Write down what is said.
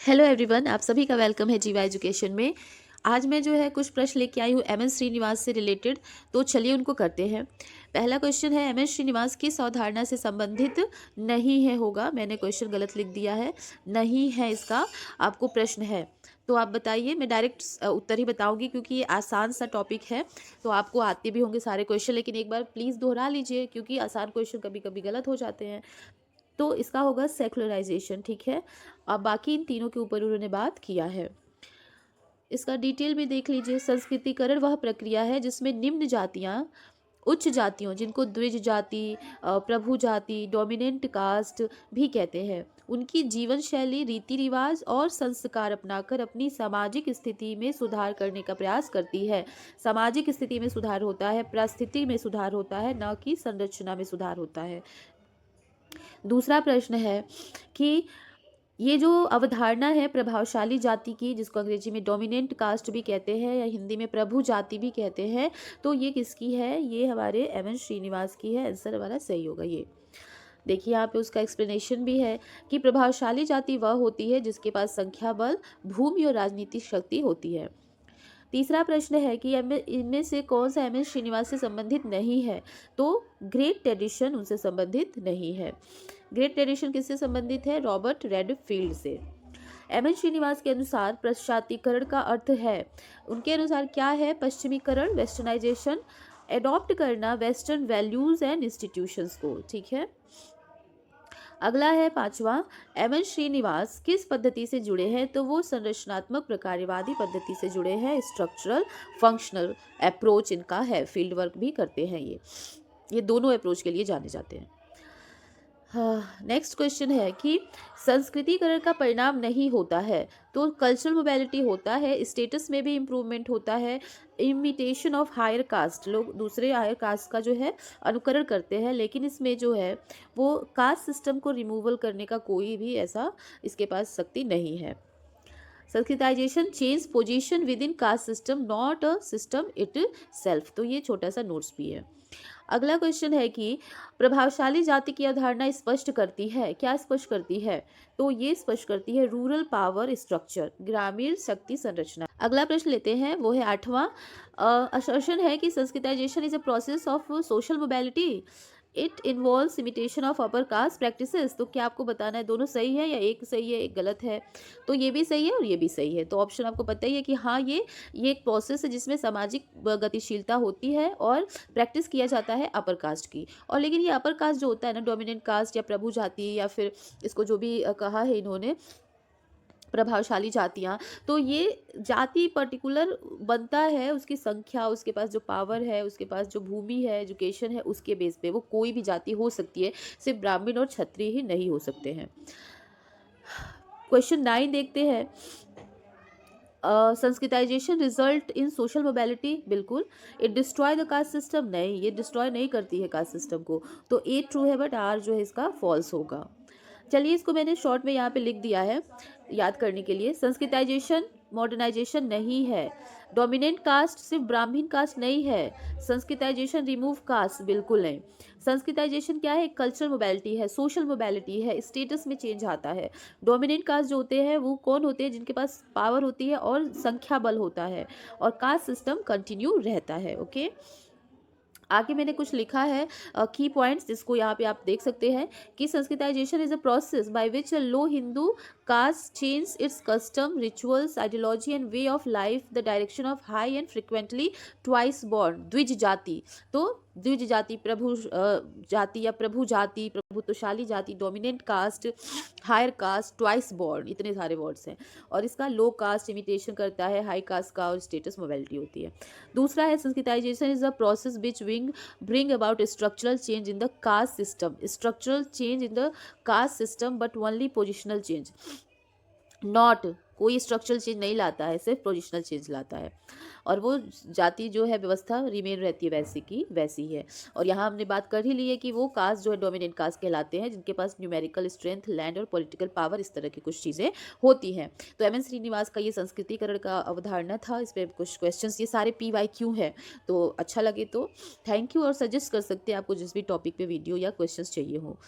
Hello everyone, आप सभी का वेलकम है जीवा एजुकेशन में। आज मैं जो है कुछ प्रश्न लेके आई हूँ एम एस श्रीनिवास से रिलेटेड। तो चलिए उनको करते हैं। पहला क्वेश्चन है, एम एस श्रीनिवास किस अवधारणा से संबंधित नहीं है होगा। मैंने क्वेश्चन गलत लिख दिया है, नहीं है इसका आपको प्रश्न है। तो आप बताइए, मैं डायरेक्ट उत्तर ही बताऊंगी क्योंकि ये आसान सा टॉपिक है। तो आपको आते भी होंगे सारे क्वेश्चन, लेकिन एक बार प्लीज़ दोहरा लीजिए क्योंकि आसान क्वेश्चन कभी कभी गलत हो जाते हैं। तो इसका होगा सेकुलराइजेशन, ठीक है। अब बाकी इन तीनों के ऊपर उन्होंने बात किया है। इसका डिटेल में देख लीजिए। संस्कृतिकरण वह प्रक्रिया है जिसमें निम्न जातियां उच्च जातियों, जिनको द्विज जाति, प्रभु जाति, डोमिनेंट कास्ट भी कहते हैं, उनकी जीवन शैली, रीति रिवाज और संस्कार अपनाकर अपनी सामाजिक स्थिति में सुधार करने का प्रयास करती है। सामाजिक स्थिति में सुधार होता है, परिस्थिति में सुधार होता है, न कि संरचना में सुधार होता है। दूसरा प्रश्न है कि ये जो अवधारणा है प्रभावशाली जाति की, जिसको अंग्रेजी में डोमिनेंट कास्ट भी कहते हैं या हिंदी में प्रभु जाति भी कहते हैं, तो ये किसकी है? ये हमारे एम एन श्रीनिवास की है। आंसर हमारा सही होगा ये। देखिए यहाँ पे उसका एक्सप्लेनेशन भी है कि प्रभावशाली जाति वह होती है जिसके पास संख्या बल, भूमि और राजनीतिक शक्ति होती है। तीसरा प्रश्न है कि इनमें से कौन सा एम एस श्रीनिवास से संबंधित नहीं है? तो ग्रेट ट्रेडिशन उनसे संबंधित नहीं है। ग्रेट ट्रेडिशन किससे संबंधित है? रॉबर्ट रेडफील्ड से। एम एन श्रीनिवास के अनुसार पाश्चात्यकरण का अर्थ है, उनके अनुसार क्या है? पश्चिमीकरण, वेस्टर्नाइजेशन, एडॉप्ट करना वेस्टर्न वैल्यूज एंड इंस्टीट्यूशंस को, ठीक है। अगला है पांचवा, एम एन श्रीनिवास किस पद्धति से जुड़े हैं? तो वो संरचनात्मक प्रकारवादी पद्धति से जुड़े हैं। स्ट्रक्चरल फंक्शनल अप्रोच इनका है, फील्ड वर्क भी करते हैं ये दोनों अप्रोच के लिए जाने जाते हैं। नेक्स्ट क्वेश्चन है कि संस्कृतिकरण का परिणाम नहीं होता है, तो कल्चरल मोबिलिटी होता है, स्टेटस में भी इम्प्रूवमेंट होता है, इमिटेशन ऑफ हायर कास्ट, लोग दूसरे हायर कास्ट का जो है अनुकरण करते हैं, लेकिन इसमें जो है वो कास्ट सिस्टम को रिमूवल करने का कोई भी ऐसा इसके पास शक्ति नहीं है। Sanskritisation change position with in caste system, not a system it self. तो ये छोटा सा नोट्स भी है। अगला क्वेश्चन है कि प्रभावशाली जाति की अवधारणा स्पष्ट करती है, क्या स्पष्ट करती है? तो ये स्पष्ट करती है रूरल पावर स्ट्रक्चर, ग्रामीण शक्ति संरचना। अगला प्रश्न लेते हैं, वो है आठवां। असर्शन है कि sanskritization is a process of social mobility, it involves imitation of upper caste practices. तो क्या आपको बताना है दोनों सही है या एक सही है एक गलत है? तो ये भी सही है और ये भी सही है। तो ऑप्शन आपको पता ही है कि हाँ, ये एक प्रोसेस है जिसमें सामाजिक गतिशीलता होती है और प्रैक्टिस किया जाता है अपर कास्ट की। और लेकिन ये अपर कास्ट जो होता है ना, डोमिनेंट कास्ट या प्रभु जाति या फिर इसको जो भी कहा है इन्होंने प्रभावशाली जातियाँ, तो ये जाति पर्टिकुलर बनता है उसकी संख्या, उसके पास जो पावर है, उसके पास जो भूमि है, एजुकेशन है, उसके बेस पे वो कोई भी जाति हो सकती है, सिर्फ ब्राह्मण और क्षत्रिय ही नहीं हो सकते हैं। क्वेश्चन 9 देखते हैं। Sanskritization result in social mobility, बिल्कुल। It destroy the caste system, नहीं, ये डिस्ट्रॉय नहीं करती है कास्ट सिस्टम को। तो ए ट्रू है बट आर जो है इसका फॉल्स होगा। चलिए इसको मैंने शॉर्ट में यहाँ पे लिख दिया है याद करने के लिए। संस्कृताइजेशन मॉडर्नाइजेशन नहीं है। डोमिनेंट कास्ट सिर्फ ब्राह्मण कास्ट नहीं है। संस्कृताइजेशन रिमूव कास्ट, बिल्कुल नहीं। संस्कृताइजेशन क्या है? कल्चरल मोबिलिटी है, सोशल मोबिलिटी है, स्टेटस में चेंज आता है। डोमिनेंट कास्ट जो होते हैं वो कौन होते हैं? जिनके पास पावर होती है और संख्या बल होता है, और कास्ट सिस्टम कंटिन्यू रहता है। ओके, आगे मैंने कुछ लिखा है की पॉइंट्स, जिसको यहाँ पे आप देख सकते हैं कि sanskritization is a process by which a low Hindu caste change its custom, rituals, ideology and way of life the direction of high and frequently twice born द्विज जाति। तो द्विज जाति, प्रभु जाति या प्रभु जाति, प्रभुत्वशाली जाति, dominant caste, higher caste, twice born, इतने सारे वर्ड्स हैं। और इसका लो कास्ट इमिटेशन करता है हाई कास्ट का, और स्टेटस मोबिलिटी होती है। दूसरा है Sanskritisation is a process which bring about structural change in the caste system, structural change in the caste system but only positional change, not कोई स्ट्रक्चरल चेंज नहीं लाता है, सिर्फ पोजिशनल चेंज लाता है। और वो जाति जो है व्यवस्था रिमेन रहती है वैसी की वैसी है। और यहाँ हमने बात कर ही ली है कि वो कास्ट जो है डोमिनेंट कास्ट कहलाते हैं, जिनके पास न्यूमेरिकल स्ट्रेंथ, लैंड और पॉलिटिकल पावर, इस तरह की कुछ चीज़ें होती हैं। तो एम एन श्रीनिवास का ये संस्कृतिकरण का अवधारणा था। इस पर कुछ क्वेश्चन, ये सारे PYQ हैं। तो अच्छा लगे तो थैंक यू, और सजेस्ट कर सकते हैं आपको जिस भी टॉपिक पे वीडियो या क्वेश्चन चाहिए हो।